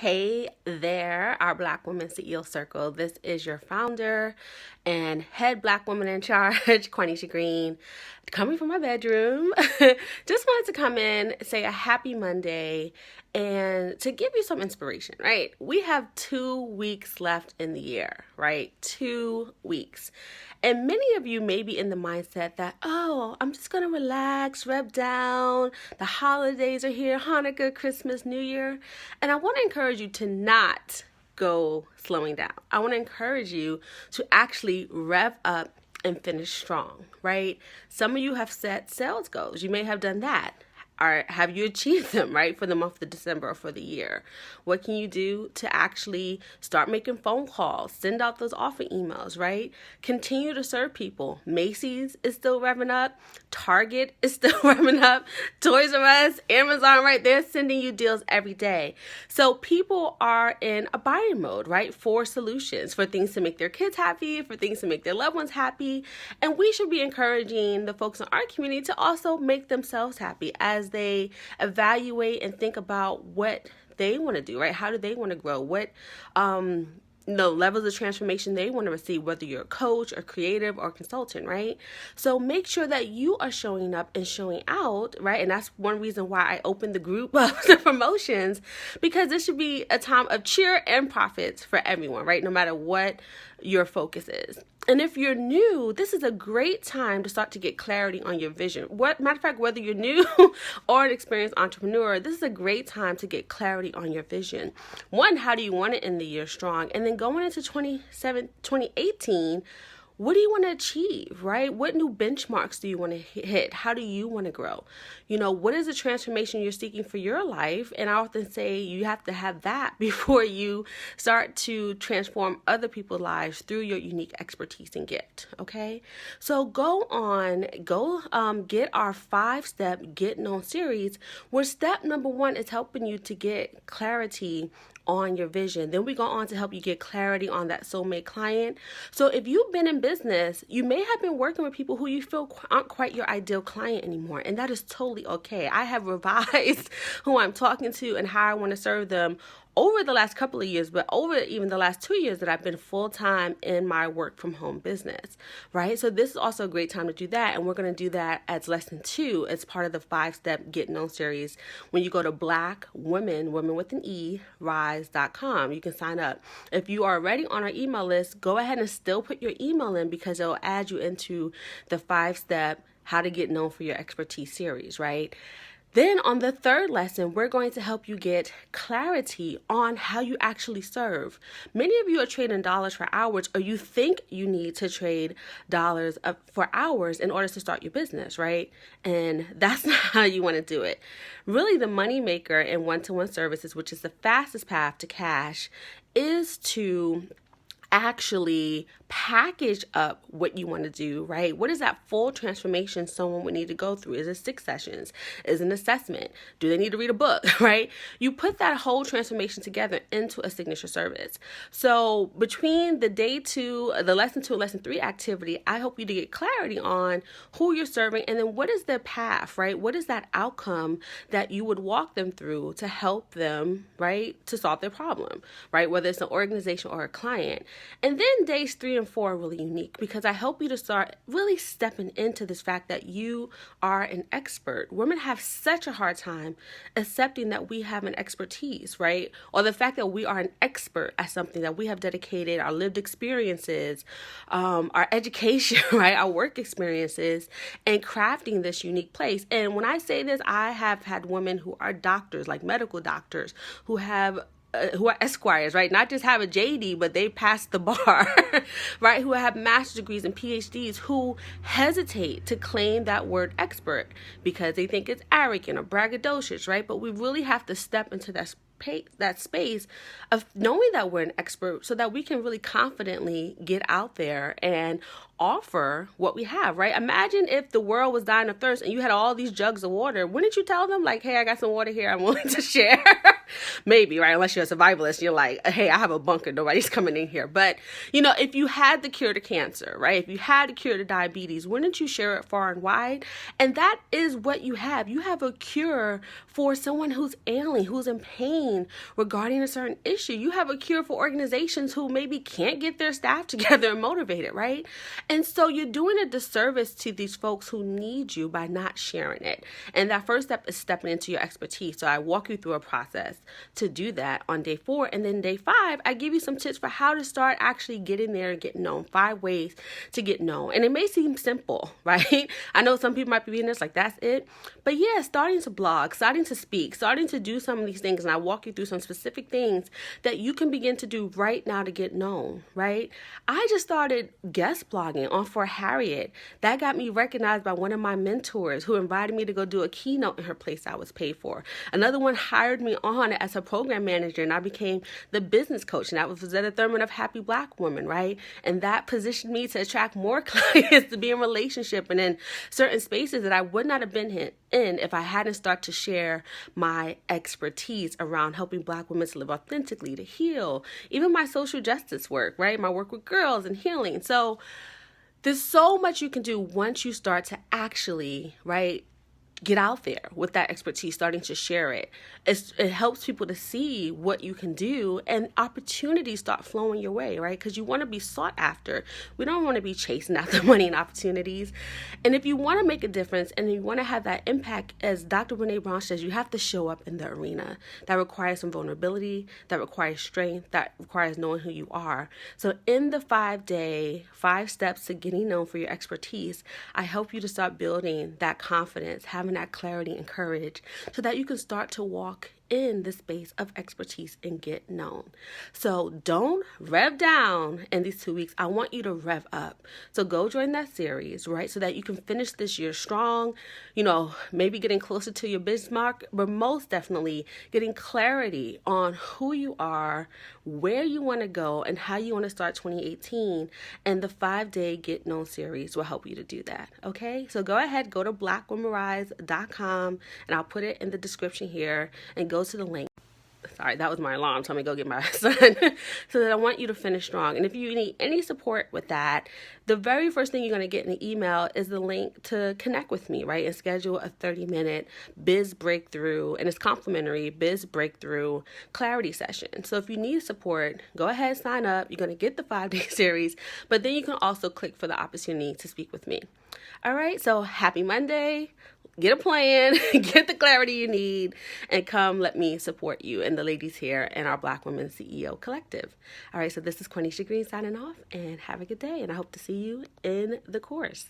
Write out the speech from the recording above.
Hey there, our Black Women CEO Circle. This is your founder and head Black woman in charge, Quanisha Green, coming from my bedroom. Just wanted to come in, say a happy Monday, and to give you some inspiration, right? We have 2 weeks left in the year, right? 2 weeks. And many of you may be in the mindset that, oh, I'm just going to relax, rub down. The holidays are here, Hanukkah, Christmas, New Year. And I want to encourage you to not go slowing down. I want to encourage you to actually rev up and finish strong, right? Some of you have set sales goals. You may have done that. Or have you achieved them, right, for the month of December or for the year? What can you do to actually start making phone calls, send out those offer emails, right? Continue to serve people. Macy's is still revving up. Target is still revving up. Toys R Us, Amazon, right? They're sending you deals every day. So people are in a buying mode, right, for solutions, for things to make their kids happy, for things to make their loved ones happy. And we should be encouraging the folks in our community to also make themselves happy as they evaluate and think about what they want to do, right? How do they want to grow? What levels of transformation they want to receive, whether you're a coach or creative or consultant, right? So make sure that you are showing up and showing out, right? And that's one reason why I opened the group of the promotions, because this should be a time of cheer and profits for everyone, right? No matter what your focus is. And if you're new, this is a great time to start to get clarity on your vision. Matter of fact, whether you're new or an experienced entrepreneur, this is a great time to get clarity on your vision. One, how do you want to end the year strong? And then going into 2018, what do you want to achieve, right? What new benchmarks do you want to hit? How do you want to grow? What is the transformation you're seeking for your life? And I often say you have to have that before you start to transform other people's lives through your unique expertise and gift, okay? So go get our 5-step Get Known series, where step number 1 is helping you to get clarity on your vision. Then we go on to help you get clarity on that soulmate client. So if you've been in business, you may have been working with people who you feel aren't quite your ideal client anymore, and that is totally okay. I have revised who I'm talking to and how I want to serve them over the last couple of years, but over even the last 2 years that I've been full-time in my work from home business, right? So this is also a great time to do that. And we're going to do that as lesson 2 as part of the 5-step Get Known series. When you go to women with an E, rise.com, you can sign up. If you are already on our email list, go ahead and still put your email in, because it'll add you into the 5-step How to Get Known for Your Expertise series, right? Then on the 3rd lesson, we're going to help you get clarity on how you actually serve. Many of you are trading dollars for hours, or you think you need to trade dollars for hours in order to start your business, right? And that's not how you want to do it. Really, the money maker in one-to-one services, which is the fastest path to cash, is to actually package up what you want to do, right? What is that full transformation someone would need to go through? Is it 6 sessions? Is it an assessment? Do they need to read a book, right? You put that whole transformation together into a signature service. So between the lesson 2 and lesson 3 activity, I hope you to get clarity on who you're serving, and then what is their path, right? What is that outcome that you would walk them through to help them, right, to solve their problem, right? Whether it's an organization or a client. And then days 3 and 4 are really unique, because I help you to start really stepping into this fact that you are an expert. Women have such a hard time accepting that we have an expertise, right? Or the fact that we are an expert at something, that we have dedicated our lived experiences, our education, right? Our work experiences, and crafting this unique place. And when I say this, I have had women who are doctors, like medical doctors, who are esquires, right? Not just have a JD, but they passed the bar, right? Who have master's degrees and PhDs, who hesitate to claim that word expert because they think it's arrogant or braggadocious, right? But we really have to step into that space of knowing that we're an expert, so that we can really confidently get out there and offer what we have, right? Imagine if the world was dying of thirst and you had all these jugs of water. Wouldn't you tell them, like, hey, I got some water here, I'm willing to share, Maybe, right? Unless you're a survivalist, you're like, hey, I have a bunker. Nobody's coming in here. But, if you had the cure to cancer, right? If you had the cure to diabetes, wouldn't you share it far and wide? And that is what you have. You have a cure for someone who's ailing, who's in pain regarding a certain issue. You have a cure for organizations who maybe can't get their staff together and motivated, right? And so you're doing a disservice to these folks who need you by not sharing it. And that first step is stepping into your expertise. So I walk you through a process to do that on day 4. And then day 5, I give you some tips for how to start actually getting there and getting known. 5 ways to get known. And it may seem simple, right? I know some people might be in this like, that's it. But yeah, starting to blog, starting to speak, starting to do some of these things. And I walk you through some specific things that you can begin to do right now to get known, right? I just started guest blogging on For Harriet. That got me recognized by one of my mentors who invited me to go do a keynote in her place I was paid for. Another one hired me on as a program manager, and I became the business coach. And that was Zetta Thurman of Happy Black Woman, right? And that positioned me to attract more clients, to be in relationship and in certain spaces that I would not have been in if I hadn't started to share my expertise around helping Black women to live authentically, to heal, even my social justice work, right? My work with girls and healing. So there's so much you can do once you start to actually, right, get out there with that expertise, starting to share it. It helps people to see what you can do, and opportunities start flowing your way, right? Because you want to be sought after. We don't want to be chasing after money and opportunities. And if you want to make a difference and you want to have that impact, as Dr. Brene Brown says, you have to show up in the arena. That requires some vulnerability, that requires strength, that requires knowing who you are. So in the 5-day, 5 steps to getting known for your expertise, I help you to start building that confidence, having that clarity and courage so that you can start to walk in the space of expertise and get known. So don't rev down in these 2 weeks. I want you to rev up. So go join that series, right? So that you can finish this year strong, maybe getting closer to your benchmark, but most definitely getting clarity on who you are, where you want to go, and how you want to start 2018. And the 5-day Get Known series will help you to do that. Okay? So go ahead, go to blackwomenrise.com, and I'll put it in the description here, and go to the link. Sorry, that was my alarm. Tell me to go get my son. So that I want you to finish strong. And if you need any support with that, the very first thing you're going to get in the email is the link to connect with me, right? And schedule a 30-minute Biz Breakthrough, and it's complimentary Biz Breakthrough clarity session. So if you need support, go ahead, sign up. You're going to get the 5-day series, but then you can also click for the opportunity to speak with me. All right, so happy Monday. Get a plan, get the clarity you need, and come let me support you and the ladies here in our Black Women CEO Collective. All right, so this is Quenisha Green signing off, and have a good day, and I hope to see you in the course.